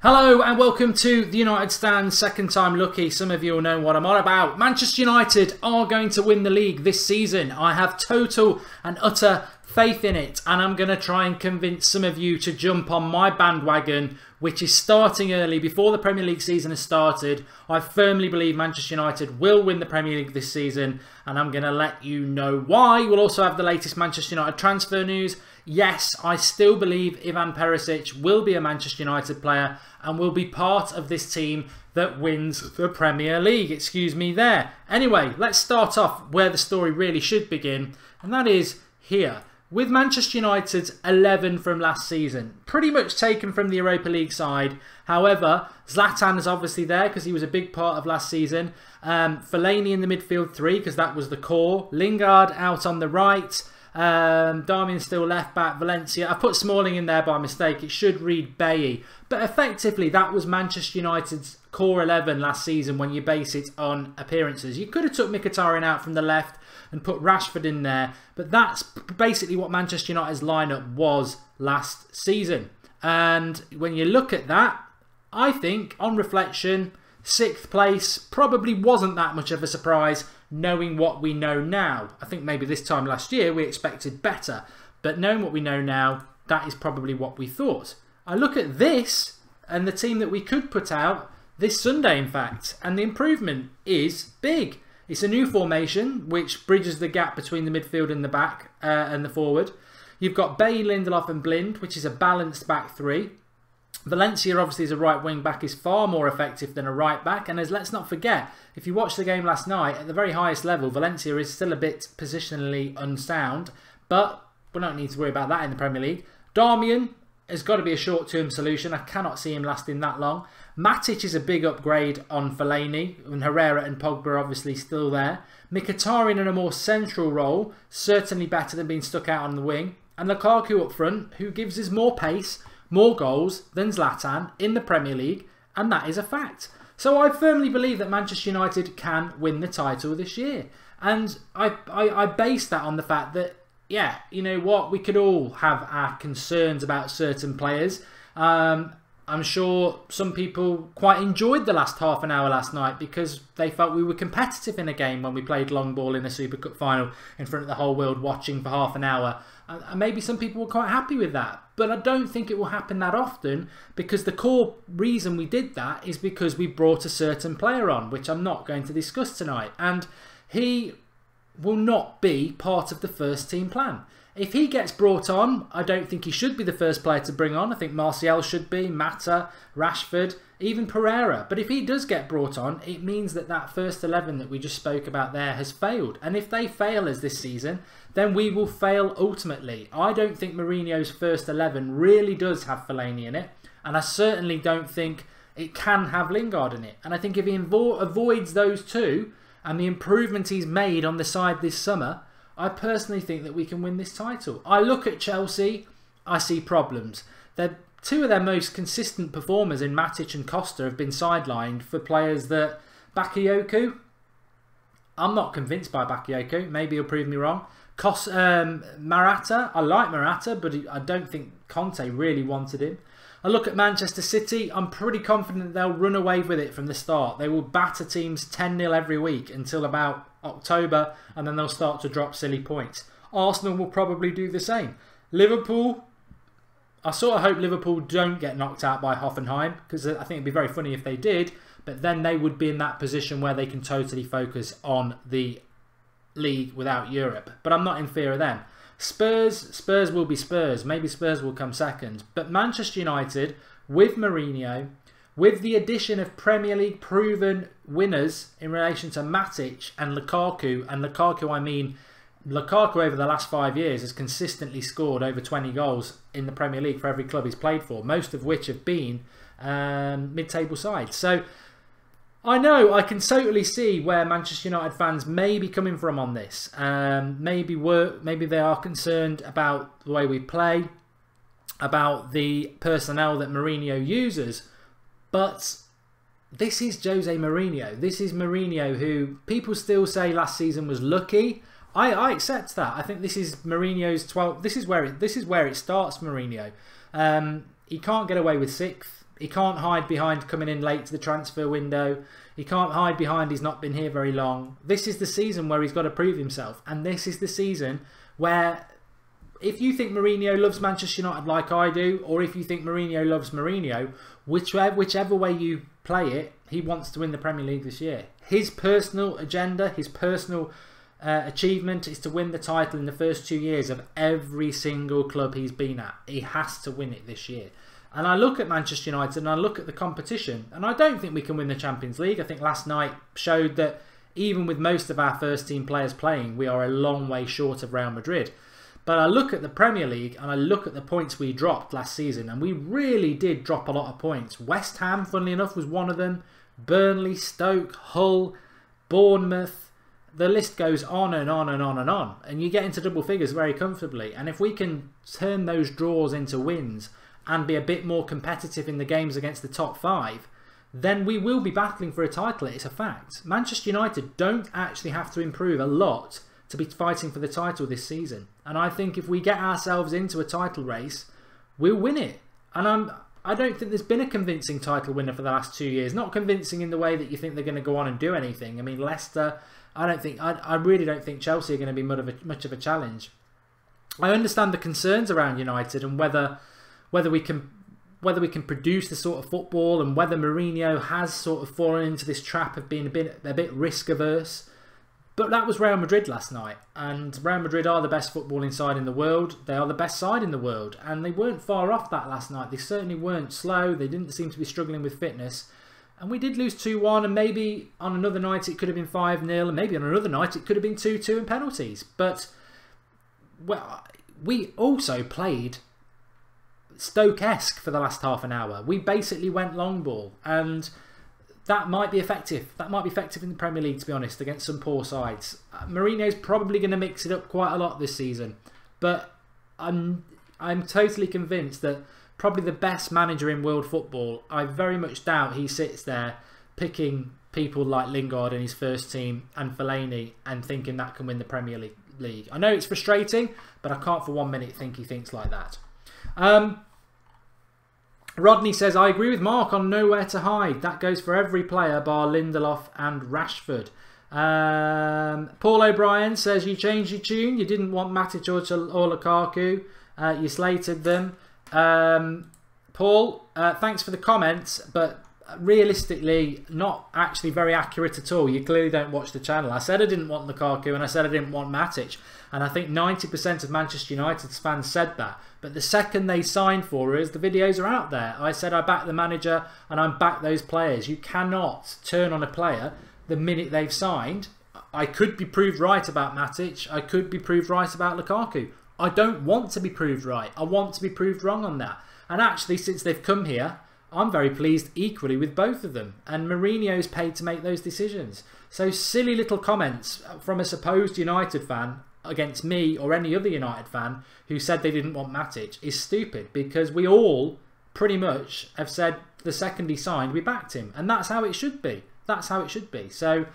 Hello and welcome to the United Stand second time lucky. Some of you will know what I'm on about. Manchester United are going to win the league this season. I have total and utter faith in it, and I'm going to try and convince some of you to jump on my bandwagon, which is starting early before the Premier League season has started. I firmly believe Manchester United will win the Premier League this season, and I'm going to let you know why. We'll also have the latest Manchester United transfer news. Yes, I still believe Ivan Perisic will be a Manchester United player and will be part of this team that wins the Premier League. Excuse me there. Anyway, let's start off where the story really should begin, and that is here. With Manchester United's 11 from last season, pretty much taken from the Europa League side. However, Zlatan is obviously there because he was a big part of last season. Fellaini in the midfield three because that was the core. Lingard out on the right. Darmian still left back. Valencia. I put Smalling in there by mistake. It should read Bailly. But effectively, that was Manchester United's core 11 last season when you base it on appearances. You could have took Mkhitaryan out from the left and put Rashford in there, but that's basically what Manchester United's lineup was last season. And when you look at that, I think on reflection, 6th place probably wasn't that much of a surprise knowing what we know now. I think maybe this time last year we expected better, but knowing what we know now, that is probably what we thought. I look at this and the team that we could put out this Sunday, in fact, and the improvement is big. It's a new formation which bridges the gap between the midfield and the back and the forward. You've got Bailly, Lindelof and Blind, which is a balanced back three. Valencia, obviously, as a right wing back, is far more effective than a right back. And let's not forget, if you watched the game last night, at the very highest level, Valencia is still a bit positionally unsound. But we don't need to worry about that in the Premier League. Darmian has got to be a short-term solution. I cannot see him lasting that long. Matic is a big upgrade on Fellaini, and Herrera and Pogba are obviously still there. Mkhitaryan in a more central role, certainly better than being stuck out on the wing. And Lukaku up front, who gives us more pace, more goals than Zlatan in the Premier League, and that is a fact. So I firmly believe that Manchester United can win the title this year. And I base that on the fact that, yeah, you know what, we could all have our concerns about certain players. I'm sure some people quite enjoyed the last half an hour last night because they felt we were competitive in a game when we played long ball in a Super Cup final in front of the whole world watching for half an hour. And maybe some people were quite happy with that. But I don't think it will happen that often because the core reason we did that is because we brought a certain player on, which I'm not going to discuss tonight. And he will not be part of the first team plan. If he gets brought on, I don't think he should be the first player to bring on. I think Martial should be, Mata, Rashford, even Pereira. But if he does get brought on, it means that that first 11 that we just spoke about there has failed. And if they fail us this season, then we will fail ultimately. I don't think Mourinho's first 11 really does have Fellaini in it. And I certainly don't think it can have Lingard in it. And I think if he avoids those two and the improvement he's made on the side this summer, I personally think that we can win this title. I look at Chelsea, I see problems. Two of their most consistent performers in Matic and Costa have been sidelined for players that... Bakayoko, I'm not convinced by Bakayoko. Maybe he'll prove me wrong. Morata, I like Morata, but I don't think Conte really wanted him. I look at Manchester City, I'm pretty confident they'll run away with it from the start. They will batter teams 10-0 every week until about October, and then they'll start to drop silly points. Arsenal will probably do the same. Liverpool, I sort of hope Liverpool don't get knocked out by Hoffenheim, because I think it'd be very funny if they did, but then they would be in that position where they can totally focus on the league without Europe. But I'm not in fear of them. Spurs will be Spurs. Maybe Spurs will come second. But Manchester United, with Mourinho, with the addition of Premier League proven winners in relation to Matic and Lukaku, I mean Lukaku over the last 5 years has consistently scored over 20 goals in the Premier League for every club he's played for, most of which have been mid-table sides. So I know, I can totally see where Manchester United fans may be coming from on this. Maybe they are concerned about the way we play, about the personnel that Mourinho uses. But this is Jose Mourinho. This is Mourinho who people still say last season was lucky. I accept that. I think this is Mourinho's 12th. This is where it starts for Mourinho. He can't get away with 6th. He can't hide behind coming in late to the transfer window. He can't hide behind he's not been here very long. This is the season where he's got to prove himself. And this is the season where, if you think Mourinho loves Manchester United like I do, or if you think Mourinho loves Mourinho, whichever way you play it, he wants to win the Premier League this year. His personal agenda, his personal achievement is to win the title in the first 2 years of every single club he's been at. He has to win it this year. And I look at Manchester United and I look at the competition, and I don't think we can win the Champions League. I think last night showed that even with most of our first team players playing, we are a long way short of Real Madrid. But I look at the Premier League and I look at the points we dropped last season, and we really did drop a lot of points. West Ham, funnily enough, was one of them. Burnley, Stoke, Hull, Bournemouth. The list goes on and on and on and on. And you get into double figures very comfortably. And if we can turn those draws into wins and be a bit more competitive in the games against the top 5, then we will be battling for a title. It's a fact. Manchester United don't actually have to improve a lot to be fighting for the title this season. And I think if we get ourselves into a title race, we'll win it. And I don't think there's been a convincing title winner for the last 2 years. Not convincing in the way that you think they're going to go on and do anything. I mean, Leicester, I really don't think Chelsea are going to be much of a challenge. I understand the concerns around United and whether we can produce the sort of football, and whether Mourinho has sort of fallen into this trap of being a bit risk averse. But that was Real Madrid last night, and Real Madrid are the best footballing side in the world. They are the best side in the world, and they weren't far off that last night. They certainly weren't slow. They didn't seem to be struggling with fitness. And we did lose 2-1, and maybe on another night it could have been 5-0, and maybe on another night it could have been 2-2 in penalties. But well, we also played Stoke-esque for the last half an hour. We basically went long ball, and that might be effective. That might be effective in the Premier League, to be honest, against some poor sides. Mourinho's probably going to mix it up quite a lot this season, but I'm totally convinced that probably the best manager in world football, I very much doubt he sits there picking people like Lingard in his first team and Fellaini and thinking that can win the Premier League. I know it's frustrating, but I can't for 1 minute think he thinks like that. Rodney says, I agree with Mark on nowhere to hide. That goes for every player bar Lindelof and Rashford. Paul O'Brien says, you changed your tune. You didn't want Matic or Lukaku. You slated them. Paul, thanks for the comments, but realistically not actually very accurate at all. You clearly don't watch the channel. I said I didn't want Lukaku and I said I didn't want Matic, and I think 90% of Manchester United's fans said that. But the second they signed for us, the videos are out there. I said I back the manager and I back those players. You cannot turn on a player the minute they've signed. I could be proved right about Matic. I could be proved right about Lukaku. I don't want to be proved right. I want to be proved wrong on that. And actually, since they've come here, I'm very pleased equally with both of them. And Mourinho's paid to make those decisions. So silly little comments from a supposed United fan against me or any other United fan who said they didn't want Matic is stupid, because we all pretty much have said the second he signed we backed him, and that's how it should be. That's how it should be. So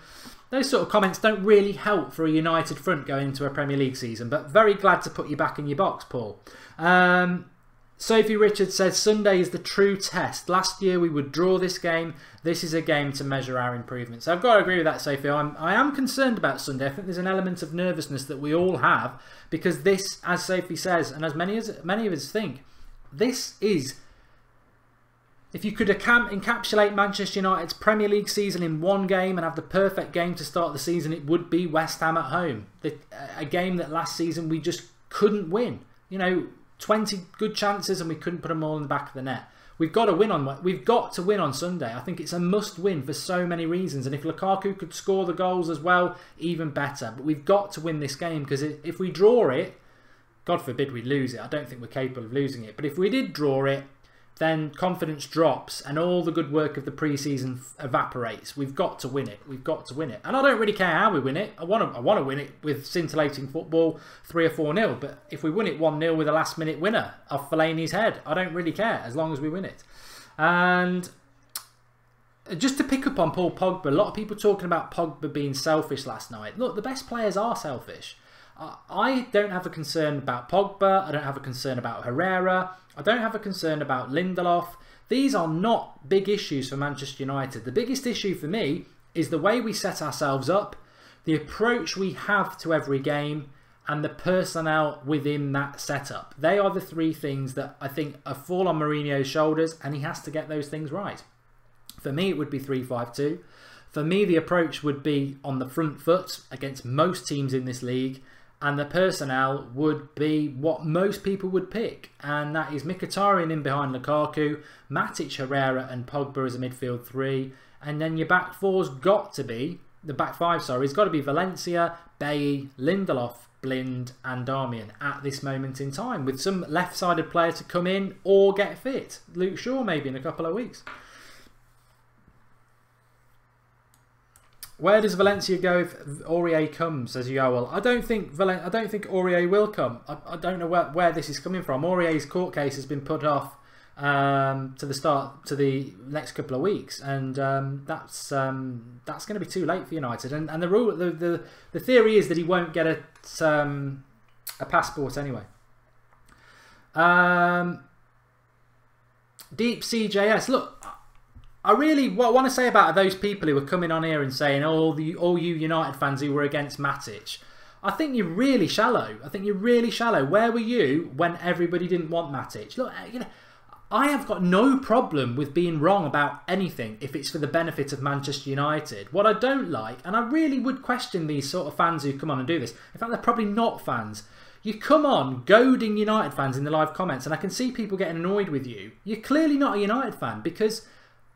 those sort of comments don't really help for a United front going into a Premier League season, but very glad to put you back in your box, Paul. Sophie Richards says, Sunday is the true test. Last year we would draw this game. This is a game to measure our improvements. I've got to agree with that, Sophie. I am concerned about Sunday. I think there's an element of nervousness that we all have, because this, as Sophie says, and as many of us think, this is, if you could encapsulate Manchester United's Premier League season in one game and have the perfect game to start the season, it would be West Ham at home. A game that last season we just couldn't win. You know, 20 good chances and we couldn't put them all in the back of the net. We've got to win on Sunday. I think it's a must win for so many reasons, and if Lukaku could score the goals as well, even better. But we've got to win this game, because if we draw it, God forbid we lose it, I don't think we're capable of losing it, but if we did draw it, then confidence drops and all the good work of the pre-season evaporates. We've got to win it. We've got to win it. And I don't really care how we win it. I want to win it with scintillating football, 3 or 4-0. But if we win it 1-0 with a last-minute winner off Fellaini's head, I don't really care as long as we win it. And just to pick up on Paul Pogba, a lot of people talking about Pogba being selfish last night. Look, the best players are selfish. I don't have a concern about Pogba. I don't have a concern about Herrera. I don't have a concern about Lindelof. These are not big issues for Manchester United. The biggest issue for me is the way we set ourselves up, the approach we have to every game, and the personnel within that setup. They are the three things that I think fall on Mourinho's shoulders, and he has to get those things right. For me, it would be 3-5-2. For me, the approach would be on the front foot against most teams in this league, and the personnel would be what most people would pick, and that is Mkhitaryan in behind Lukaku, Matic, Herrera and Pogba as a midfield three, and then your back four's got to be, the back five, sorry, it's got to be Valencia, Bailly, Lindelof, Blind and Darmian at this moment in time, with some left-sided player to come in or get fit. Luke Shaw maybe in a couple of weeks. Where does Valencia go if Aurier comes, says Yoel? I don't think Aurier will come. I don't know where this is coming from. Aurier's court case has been put off to the next couple of weeks, and that's going to be too late for United. And the theory is that he won't get a passport anyway. Deep CJS, look. I really want to say about those people who were coming on here and saying, all you United fans who were against Matic. I think you're really shallow. I think you're really shallow. Where were you when everybody didn't want Matic? Look, you know, I have got no problem with being wrong about anything if it's for the benefit of Manchester United. What I don't like, and I really would question these sort of fans who come on and do this. In fact, they're probably not fans. You come on goading United fans in the live comments, and I can see people getting annoyed with you. You're clearly not a United fan, because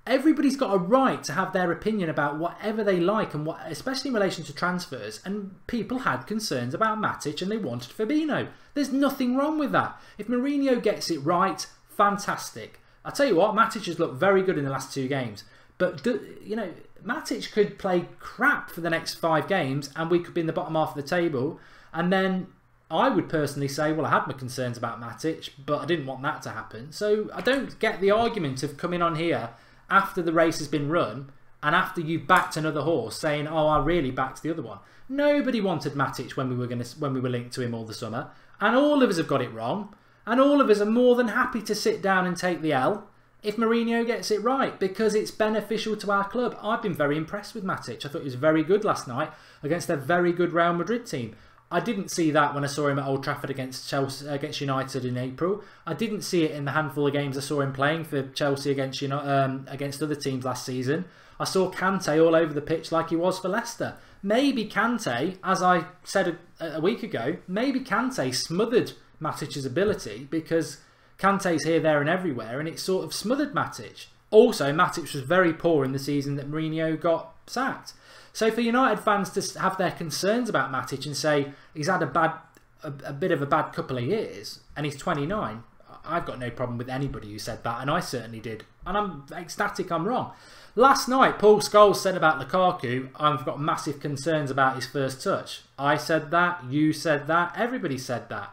everybody's got a right to have their opinion about whatever they like, and especially in relation to transfers. And people had concerns about Matic and they wanted Fabinho. There's nothing wrong with that. If Mourinho gets it right, fantastic. I'll tell you what, Matic has looked very good in the last 2 games. But, you know, Matic could play crap for the next 5 games and we could be in the bottom half of the table. And then I would personally say, well, I had my concerns about Matic, but I didn't want that to happen. So I don't get the argument of coming on here after the race has been run and after you backed another horse saying, oh, I really backed the other one. Nobody wanted Matic when we were linked to him all the summer, and all of us have got it wrong, and all of us are more than happy to sit down and take the L if Mourinho gets it right, because it's beneficial to our club. I've been very impressed with Matic. I thought he was very good last night against a very good Real Madrid team. I didn't see that when I saw him at Old Trafford against Chelsea, against United in April. I didn't see it in the handful of games I saw him playing for Chelsea against other teams last season. I saw Kante all over the pitch like he was for Leicester. Maybe Kante, as I said a week ago, maybe Kante smothered Matic's ability, because Kante's here, there and everywhere, and it sort of smothered Matic. Also, Matic was very poor in the season that Mourinho got sacked. So for United fans to have their concerns about Matic and say he's had a bit of a bad couple of years and he's 29, I've got no problem with anybody who said that, and I certainly did. And I'm ecstatic I'm wrong. Last night, Paul Scholes said about Lukaku, I've got massive concerns about his first touch. I said that, you said that, everybody said that.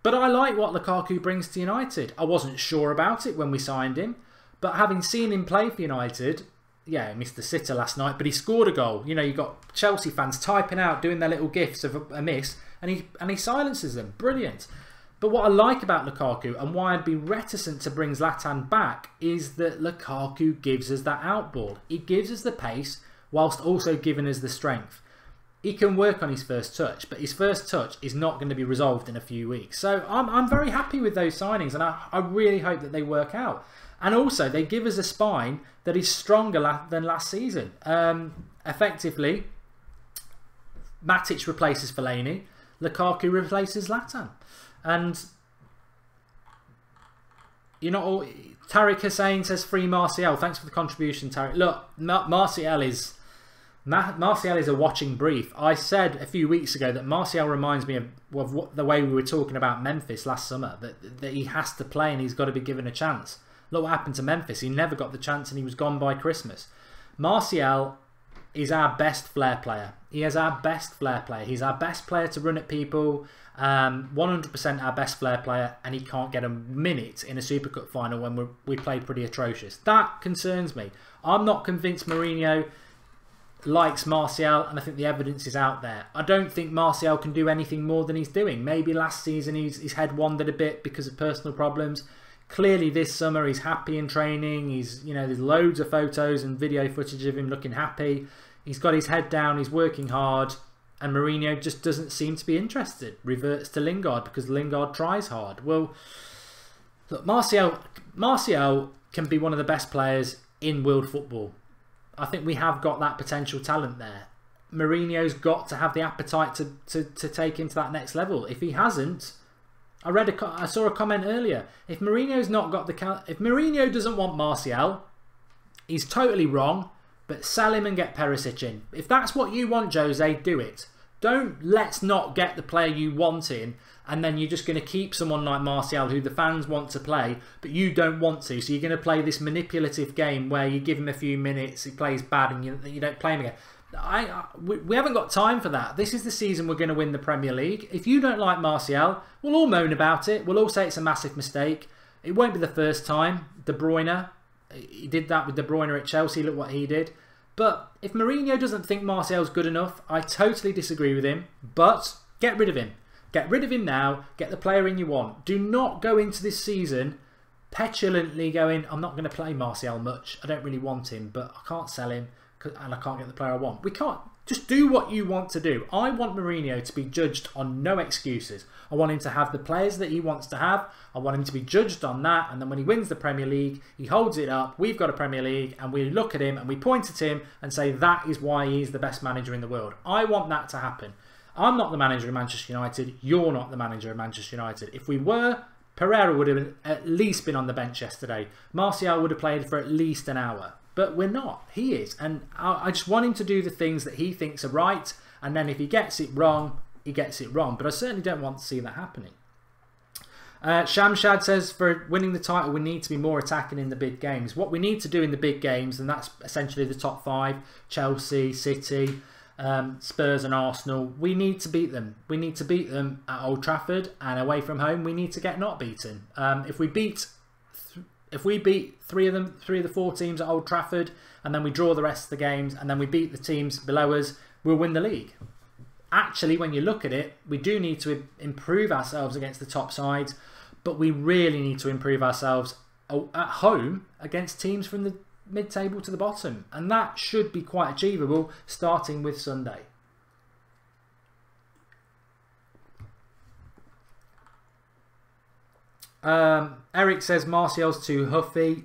But I like what Lukaku brings to United. I wasn't sure about it when we signed him, but having seen him play for United, yeah, he missed the sitter last night, but he scored a goal. You know, you got Chelsea fans typing out, doing their little gifs of a miss, and he silences them. Brilliant. But what I like about Lukaku, and why I'd be reticent to bring Zlatan back, is that Lukaku gives us that outball. He gives us the pace, whilst also giving us the strength. He can work on his first touch, but his first touch is not going to be resolved in a few weeks. So I'm very happy with those signings, and I really hope that they work out. And also, they give us a spine that is stronger than last season. Effectively, Matic replaces Fellaini, Lukaku replaces Zlatan. And you're not all... Tariq Hussain says free Martial. Thanks for the contribution, Tariq. Look, Martial is a watching brief. I said a few weeks ago that Martial reminds me of the way we were talking about Memphis last summer, that he has to play and he's got to be given a chance. Look what happened to Memphis. He never got the chance and he was gone by Christmas. Martial is our best flair player. He is our best flair player. He's our best player to run at people. 100% our best flair player, and he can't get a minute in a Super Cup final when we played pretty atrocious. That concerns me. I'm not convinced Mourinho likes Martial, and I think the evidence is out there. I don't think Martial can do anything more than he's doing. Maybe last season his head wandered a bit because of personal problems. Clearly this summer he's happy in training. He's, you know, there's loads of photos and video footage of him looking happy. He's got his head down, he's working hard, and Mourinho just doesn't seem to be interested. Reverts to Lingard because Lingard tries hard. Well, look, Martial can be one of the best players in world football. I think we have got that potential talent there. Mourinho's got to have the appetite to take him to that next level. If he hasn't, I saw a comment earlier. If Mourinho's not got if Mourinho doesn't want Martial, he's totally wrong. But sell him and get Perisic in. If that's what you want, Jose, do it. Let's not get the player you want in, and then you're just going to keep someone like Martial who the fans want to play, but you don't want to. So you're going to play this manipulative game where you give him a few minutes, he plays bad, and you don't play him again. We haven't got time for that. This is the season we're going to win the Premier League. If you don't like Martial, we'll all moan about it. We'll all say it's a massive mistake. It won't be the first time. De Bruyne, he did that with De Bruyne at Chelsea. Look what he did. But if Mourinho doesn't think Martial's good enough, I totally disagree with him. But get rid of him. Get rid of him now. Get the player in you want. Do not go into this season petulantly going, I'm not going to play Martial much. I don't really want him, but I can't sell him and I can't get the player I want. We can't. Just do what you want to do. I want Mourinho to be judged on no excuses. I want him to have the players that he wants to have. I want him to be judged on that. And then when he wins the Premier League, he holds it up. We've got a Premier League and we look at him and we point at him and say that is why he's the best manager in the world. I want that to happen. I'm not the manager of Manchester United. You're not the manager of Manchester United. If we were, Pereira would have at least been on the bench yesterday. Martial would have played for at least an hour. But we're not. He is. And I just want him to do the things that he thinks are right. And then if he gets it wrong, he gets it wrong. But I certainly don't want to see that happening. Shamshad says, for winning the title, we need to be more attacking in the big games. What we need to do in the big games, and that's essentially the top five, Chelsea, City, Spurs and Arsenal, we need to beat them. We need to beat them at Old Trafford, and away from home, we need to get not beaten. If we beat three of the four teams at Old Trafford, and then we draw the rest of the games, and then we beat the teams below us, we'll win the league. Actually, when you look at it, we do need to improve ourselves against the top sides, but we really need to improve ourselves at home against teams from the mid-table to the bottom. And that should be quite achievable, starting with Sunday. Eric says Martial's too huffy.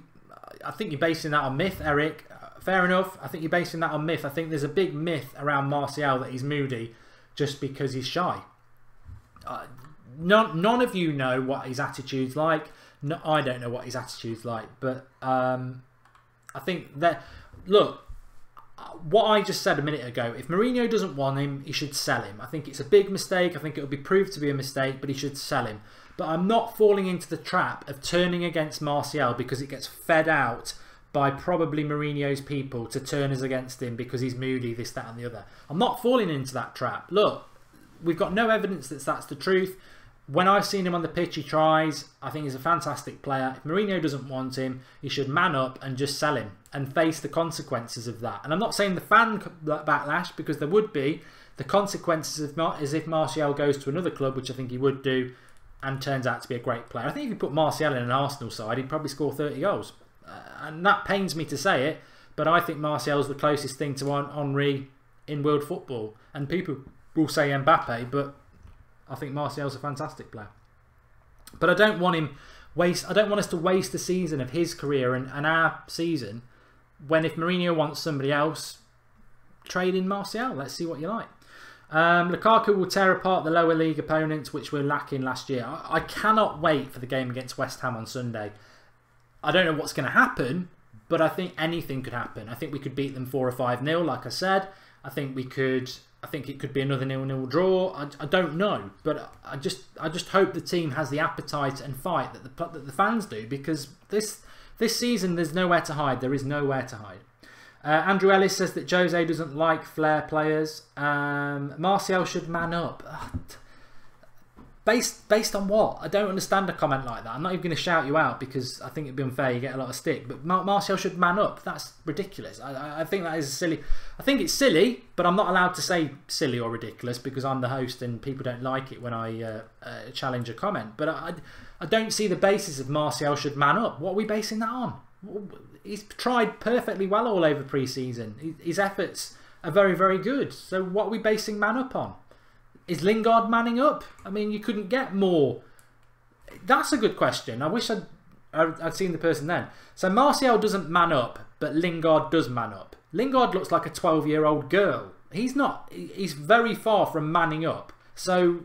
I think you're basing that on myth, Eric. Fair enough. I think you're basing that on myth. I think there's a big myth around Martial that he's moody just because he's shy. None of you know what his attitude's like. No, I don't know what his attitude's like. But I think that, look, what I just said a minute ago, if Mourinho doesn't want him, he should sell him. I think it's a big mistake. I think it will be proved to be a mistake, but he should sell him. But I'm not falling into the trap of turning against Martial because it gets fed out by probably Mourinho's people to turn us against him because he's moody, this, that and the other. I'm not falling into that trap. Look, we've got no evidence that that's the truth. When I've seen him on the pitch, he tries. I think he's a fantastic player. If Mourinho doesn't want him, he should man up and just sell him and face the consequences of that. And I'm not saying the fan backlash, because there would be the consequences as if Martial goes to another club, which I think he would do, and turns out to be a great player. I think if you put Martial in an Arsenal side, he'd probably score 30 goals. And that pains me to say it, but I think Martial's the closest thing to Henry in world football. And people will say Mbappe, but I think Martial's a fantastic player. But I don't want us to waste the season of his career and our season when, if Mourinho wants somebody else, trade in Martial. Let's see what you like. Lukaku will tear apart the lower league opponents, which were lacking last year. I cannot wait for the game against West Ham on Sunday. I don't know what's going to happen, but I think anything could happen. I think we could beat them 4 or 5-0, like I said. I think it could be another 0-0 draw. I don't know, but I just hope the team has the appetite and fight that the fans do, because this season there's nowhere to hide. There is nowhere to hide. Andrew Ellis says that Jose doesn't like flair players. Martial should man up. Based on what? I don't understand a comment like that. I'm not even going to shout you out because I think it'd be unfair. You get a lot of stick. But Martial should man up. That's ridiculous. I think that is silly. I think it's silly, but I'm not allowed to say silly or ridiculous because I'm the host and people don't like it when I challenge a comment. But I don't see the basis of Martial should man up. What are we basing that on? He's tried perfectly well all over pre-season. His efforts are very, very good. So what are we basing man up on? Is Lingard manning up? I mean, you couldn't get more. That's a good question. I wish I'd seen the person then. So Martial doesn't man up, but Lingard does man up. Lingard looks like a 12-year-old girl. He's not. He's very far from manning up. So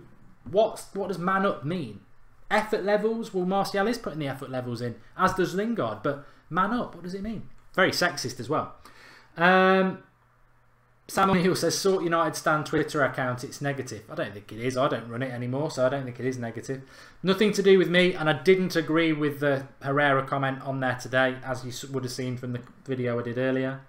what does man up mean? Effort levels? Well, Martial is putting the effort levels in, as does Lingard. But man up, what does it mean? Very sexist as well. Samuel Hill says, sort United Stand Twitter account, it's negative. I don't think it is. I don't run it anymore, so I don't think it is negative. Nothing to do with me, and I didn't agree with the Herrera comment on there today, as you would have seen from the video I did earlier.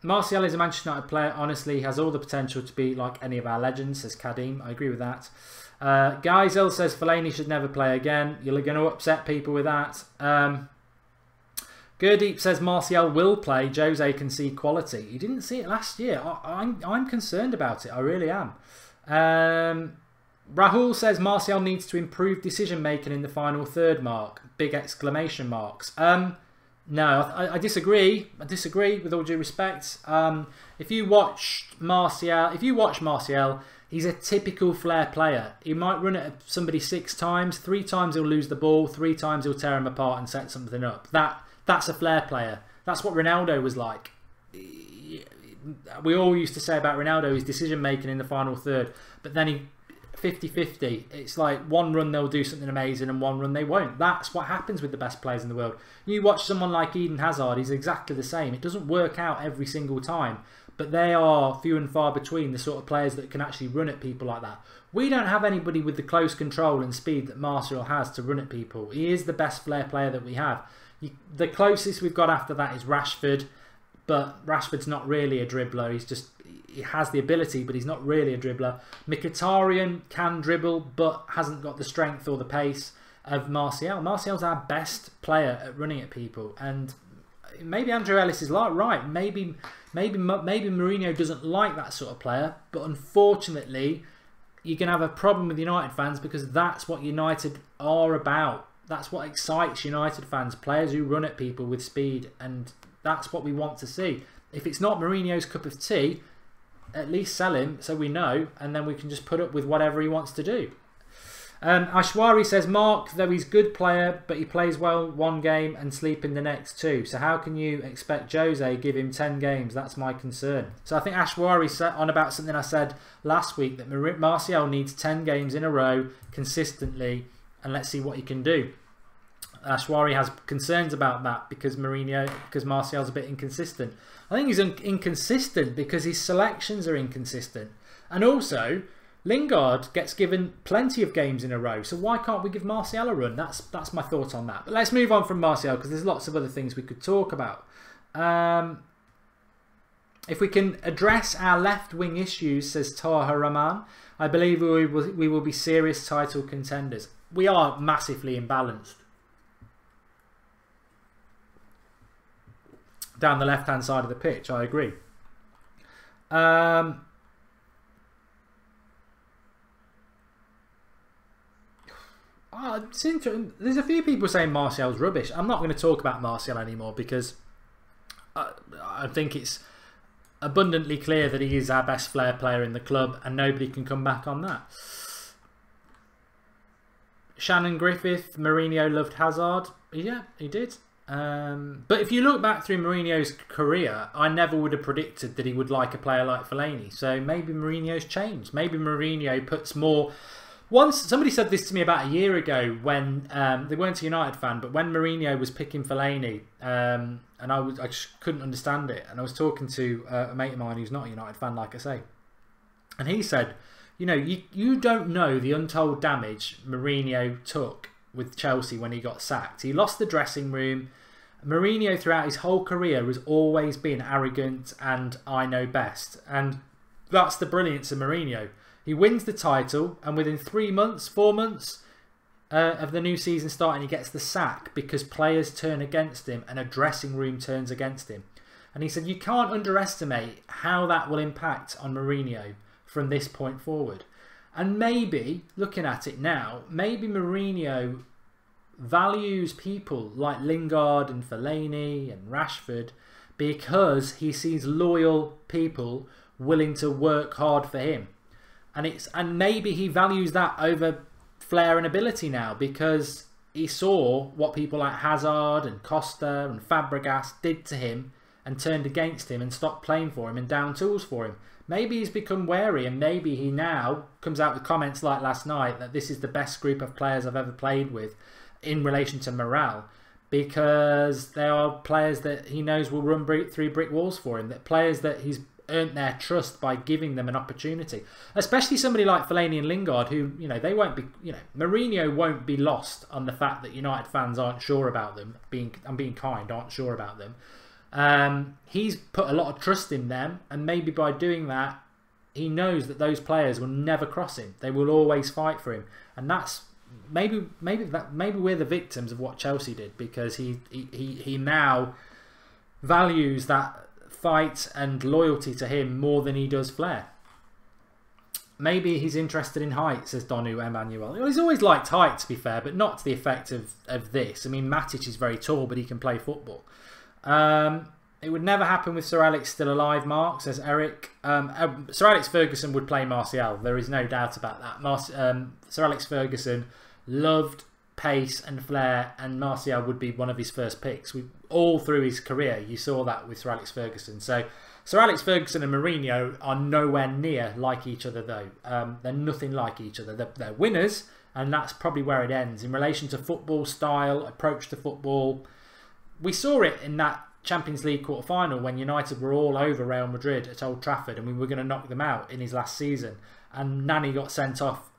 Martial is a Manchester United player. Honestly, he has all the potential to be like any of our legends, says Kadim. I agree with that. Geisel says, Fellaini should never play again. You're going to upset people with that. Gurdeep says Martial will play. Jose can see quality. He didn't see it last year. I'm concerned about it. I really am. Rahul says Martial needs to improve decision making in the final third. Mark. Big exclamation marks. No, I disagree. I disagree with all due respect. If you watch Martial, he's a typical flair player. He might run at somebody 6 times. 3 times he'll lose the ball. 3 times he'll tear him apart and set something up. That's a flair player. That's what Ronaldo was like. We all used to say about Ronaldo, his decision making in the final third. But then he 50-50. It's like one run they'll do something amazing and one run they won't. That's what happens with the best players in the world. You watch someone like Eden Hazard, he's exactly the same. It doesn't work out every single time. But they are few and far between, the sort of players that can actually run at people like that. We don't have anybody with the close control and speed that Martial has to run at people. He is the best flair player that we have. The closest we've got after that is Rashford, but Rashford's not really a dribbler. He has the ability, but he's not really a dribbler. Mkhitaryan can dribble, but hasn't got the strength or the pace of Martial. Martial's our best player at running at people, and maybe Andrew Ellis is right. Maybe Mourinho doesn't like that sort of player, but unfortunately, you're going to have a problem with United fans because that's what United are about. That's what excites United fans, players who run at people with speed, and that's what we want to see. If it's not Mourinho's cup of tea, at least sell him so we know, and then we can just put up with whatever he wants to do. Ashwari says, Mark, though he's a good player, but he plays well one game and sleep in the next 2. So how can you expect Jose give him 10 games? That's my concern. So I think Ashwari's on about something I said last week, that Martial needs 10 games in a row consistently, and let's see what he can do. Ashwari has concerns about that because Martial's a bit inconsistent. I think he's inconsistent because his selections are inconsistent. And also, Lingard gets given plenty of games in a row, so why can't we give Martial a run? That's my thought on that. But let's move on from Martial because there's lots of other things we could talk about. If we can address our left-wing issues, says Taha Rahman, I believe we will be serious title contenders. We are massively imbalanced down the left-hand side of the pitch, I agree. It's interesting. There's a few people saying Martial's rubbish. I'm not going to talk about Martial anymore because I think it's abundantly clear that he is our best flair player in the club and nobody can come back on that. Shannon Griffith, Mourinho loved Hazard. Yeah, he did. But if you look back through Mourinho's career, I never would have predicted that he would like a player like Fellaini. So maybe Mourinho's changed. Maybe Mourinho puts more... Once somebody said this to me about a year ago when they weren't a United fan, but when Mourinho was picking Fellaini, and I just couldn't understand it. And I was talking to a mate of mine who's not a United fan, like I say, and he said, you know, you don't know the untold damage Mourinho took with Chelsea when he got sacked. He lost the dressing room. Mourinho throughout his whole career has always been arrogant and I know best, and that's the brilliance of Mourinho. He wins the title, and within 3 months, 4 months of the new season starting, he gets the sack because players turn against him and a dressing room turns against him. And he said you can't underestimate how that will impact on Mourinho from this point forward. And maybe, looking at it now, maybe Mourinho values people like Lingard and Fellaini and Rashford because he sees loyal people willing to work hard for him. And maybe he values that over flair and ability now because he saw what people like Hazard and Costa and Fabregas did to him and turned against him and stopped playing for him and down tools for him. Maybe he's become wary, and maybe he now comes out with comments like last night that this is the best group of players I've ever played with in relation to morale, because they are players that he knows will run through brick walls for him, that players that he's earned their trust by giving them an opportunity. Especially somebody like Fellaini and Lingard, who, you know, they won't be, you know, Mourinho won't be lost on the fact that United fans aren't sure about them, I'm being kind, aren't sure about them. He's put a lot of trust in them, and maybe by doing that, he knows that those players will never cross him. They will always fight for him, and that's maybe we're the victims of what Chelsea did, because he now values that fight and loyalty to him more than he does flair. Maybe he's interested in height, says Donu Emmanuel. Well, he's always liked height, to be fair, but not to the effect of this. I mean, Matic is very tall, but he can play football. It would never happen with Sir Alex still alive, Mark, says Eric. Sir Alex Ferguson would play Martial. There is no doubt about that. Sir Alex Ferguson loved pace and flair, and Martial would be one of his first picks. All through his career, you saw that with Sir Alex Ferguson. So Sir Alex Ferguson and Mourinho are nowhere near like each other, though. They're nothing like each other. They're winners, and that's probably where it ends. In relation to football style, approach to football, we saw it in that Champions League quarter-final when United were all over Real Madrid at Old Trafford, and we were going to knock them out in his last season. And Nani got sent off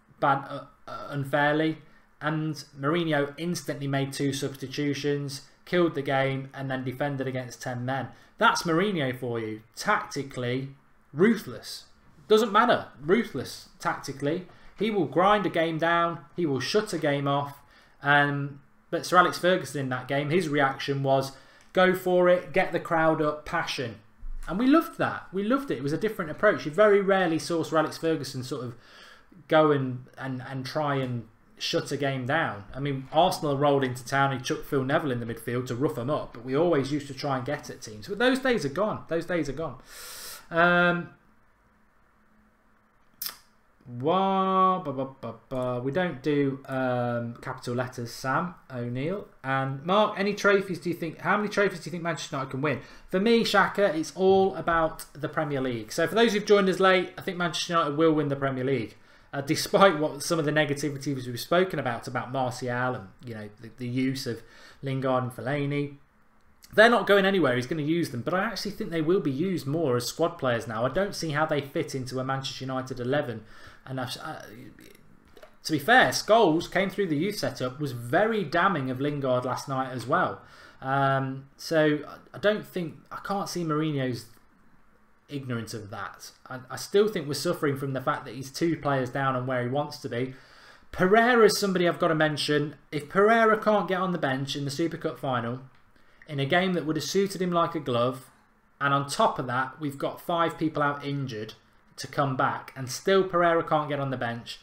unfairly, and Mourinho instantly made 2 substitutions, killed the game, and then defended against 10 men. That's Mourinho for you. Tactically, ruthless. Doesn't matter. Ruthless tactically. He will grind a game down. He will shut a game off. But Sir Alex Ferguson in that game, his reaction was go for it, get the crowd up, passion. And we loved that. We loved it. It was a different approach. You very rarely saw Sir Alex Ferguson sort of go and try and shut a game down. I mean, Arsenal rolled into town and chucked Phil Neville in the midfield to rough them up, but we always used to try and get at teams. But those days are gone. Those days are gone. We don't do capital letters, Sam O'Neill. And Mark, any trophies do you think, how many trophies do you think Manchester United can win? For me, Shaka, it's all about the Premier League. So for those who've joined us late, I think Manchester United will win the Premier League. Despite what some of the negativity we've spoken about Martial and, you know, the use of Lingard and Fellaini. They're not going anywhere. He's going to use them. But I actually think they will be used more as squad players now. I don't see how they fit into a Manchester United 11. And to be fair, Scholes came through the youth setup, was very damning of Lingard last night as well. So I can't see Mourinho's ignorance of that. I still think we're suffering from the fact that he's 2 players down on where he wants to be. Pereira is somebody I've got to mention. If Pereira can't get on the bench in the Super Cup final, in a game that would have suited him like a glove, and on top of that, we've got 5 people out injured to come back, and still Pereira can't get on the bench.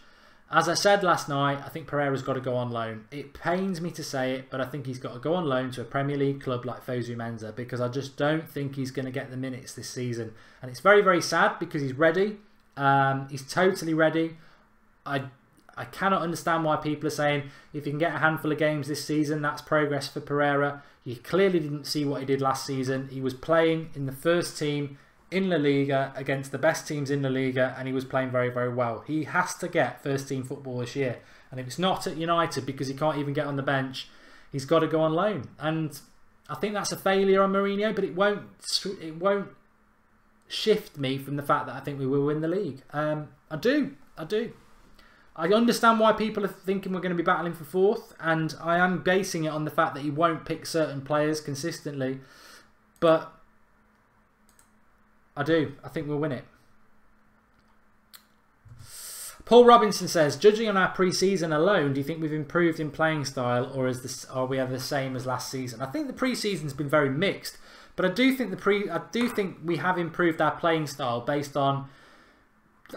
As I said last night, I think Pereira's got to go on loan. It pains me to say it, but I think he's got to go on loan to a Premier League club like Fosu Mensa, because I just don't think he's going to get the minutes this season. And it's very, very sad because he's ready. He's totally ready. I cannot understand why people are saying if you can get a handful of games this season, that's progress for Pereira. You clearly didn't see what he did last season. He was playing in the first team in La Liga against the best teams in La Liga, and he was playing very, very well. He has to get first team football this year, and if it's not at United because he can't even get on the bench, he's got to go on loan. And I think that's a failure on Mourinho, but it won't shift me from the fact that I think we will win the league. I do. I understand why people are thinking we're going to be battling for 4th, and I am basing it on the fact that he won't pick certain players consistently, but I do. I think we'll win it. Paul Robinson says, judging on our pre-season alone, do you think we've improved in playing style, or are we the same as last season? I think the pre-season's been very mixed, but I do think we have improved our playing style based on.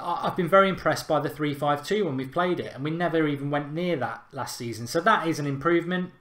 I've been very impressed by the 3-5-2 when we've played it, and we never even went near that last season. So that is an improvement.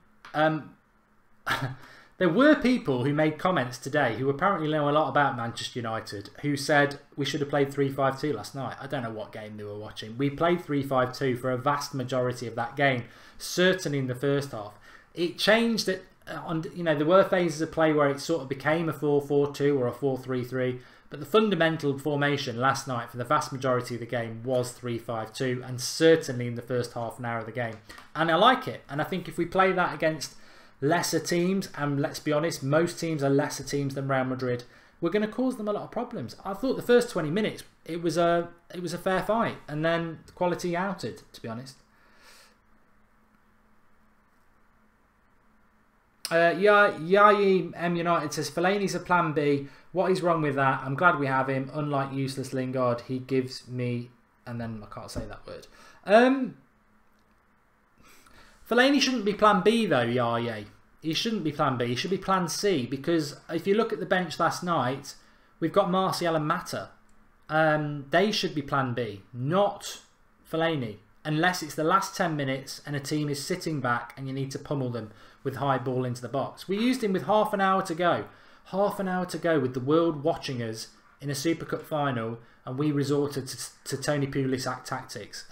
There were people who made comments today who apparently know a lot about Manchester United who said we should have played 3-5-2 last night. I don't know what game they were watching. We played 3-5-2 for a vast majority of that game, certainly in the first half. It changed it. There were phases of play where it sort of became a 4-4-2 or a 4-3-3. But the fundamental formation last night for the vast majority of the game was 3-5-2, and certainly in the first half an hour of the game. And I like it. And I think if we play that against lesser teams, and let's be honest, most teams are lesser teams than Real Madrid, we're going to cause them a lot of problems. I thought the first 20 minutes it was a fair fight, and then the quality outed, to be honest. Yayi M United says Fellaini's a plan B. What is wrong with that? I'm glad we have him. Unlike useless Lingard, he gives me, and then I can't say that word. Fellaini shouldn't be plan B though, Yayi. He shouldn't be plan B. He should be plan C, because if you look at the bench last night, we've got Martial and Mata. They should be plan B, not Fellaini, unless it's the last 10 minutes and a team is sitting back and you need to pummel them with high ball into the box. We used him with half an hour to go. Half an hour to go with the world watching us in a Super Cup final, and we resorted to Tony Pulis tactics.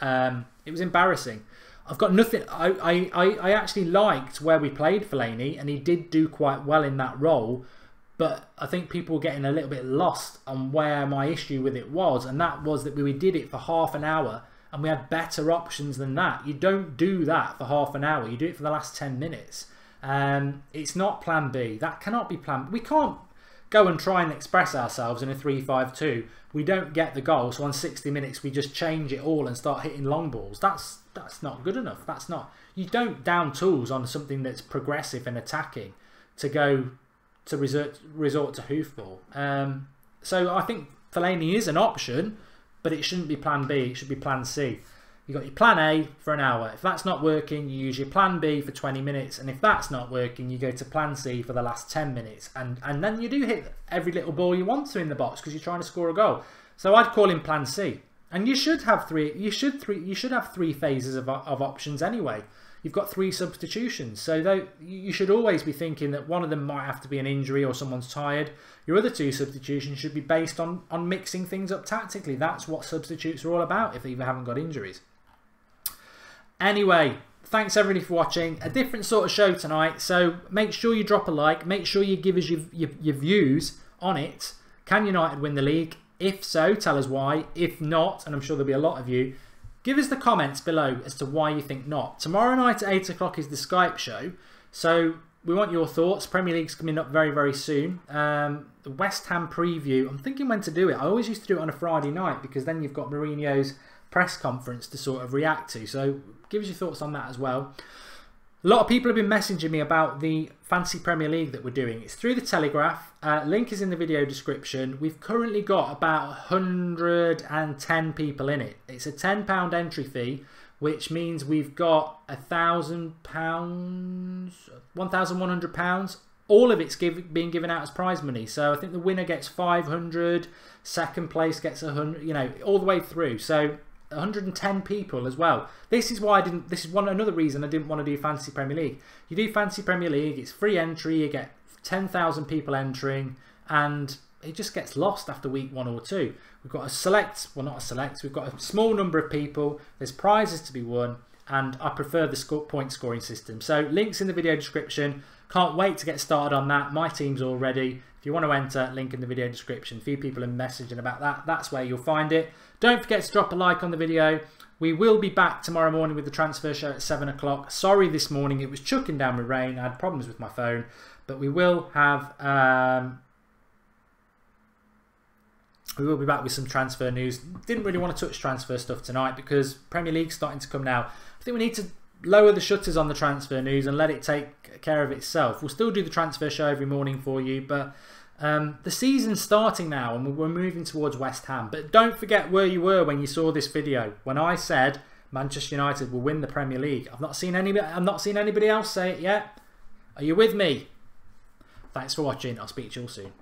It was embarrassing. I've got nothing. I actually liked where we played Fellaini, and he did do quite well in that role. But I think people were getting a little bit lost on where my issue with it was, and that was that we did it for half an hour, and we had better options than that. You don't do that for half an hour. You do it for the last 10 minutes. It's not plan B. That cannot be plan B. We can't go and try and express ourselves in a 3-5-2. We don't get the goal, so on 60 minutes we just change it all and start hitting long balls. That's not good enough. That's not. You don't down tools on something that's progressive and attacking to go to resort to hoofball. So I think Fellaini is an option, but it shouldn't be plan B. It should be plan C. You've got your plan A for an hour. If that's not working, you use your plan B for 20 minutes. And if that's not working, you go to plan C for the last 10 minutes. And then you do hit every little ball you want to in the box because you're trying to score a goal. So I'd call him plan C. And you should have you should have three phases of options anyway. You've got 3 substitutions. So you should always be thinking that one of them might have to be an injury or someone's tired. Your other 2 substitutions should be based on mixing things up tactically. That's what substitutes are all about if you haven't got injuries. Anyway, thanks everybody for watching. A different sort of show tonight, so make sure you drop a like. Make sure you give us your views on it. Can United win the league? If so, tell us why. If not, and I'm sure there'll be a lot of you, give us the comments below as to why you think not. Tomorrow night at 8 o'clock is the Skype show, so we want your thoughts. Premier League's coming up very, very soon. The West Ham preview, I'm thinking when to do it. I always used to do it on a Friday night because then you've got Mourinho's press conference to sort of react to. So give us your thoughts on that as well. A lot of people have been messaging me about the Fantasy Premier League that we're doing. It's through the Telegraph. Link is in the video description. We've currently got about 110 people in it. It's a £10 entry fee, which means we've got £1,000, £1,100. All of it's being given out as prize money. So I think the winner gets 500, second place gets 100, you know, all the way through. So 110 people as well. This is why another reason I didn't want to do Fantasy Premier League. You do Fantasy Premier League, it's free entry, you get 10,000 people entering, and it just gets lost after week 1 or 2. We've got we've got a small number of people, there's prizes to be won, and I prefer the point scoring system. So links in the video description. Can't wait to get started on that. My team's all ready. If you want to enter, link in the video description. A few people are messaging about that. That's where you'll find it. Don't forget to drop a like on the video. We will be back tomorrow morning with the transfer show at 7 o'clock. Sorry this morning, it was chucking down with rain. I had problems with my phone. But we will have... we will be back with some transfer news. Didn't really want to touch transfer stuff tonight because Premier League's starting to come now. I think we need to lower the shutters on the transfer news and let it take care of itself. We'll still do the transfer show every morning for you, but The season's starting now and we're moving towards West Ham. But don't forget where you were when you saw this video. When I said Manchester United will win the Premier League. I've not seen anybody else say it yet. Are you with me? Thanks for watching. I'll speak to you all soon.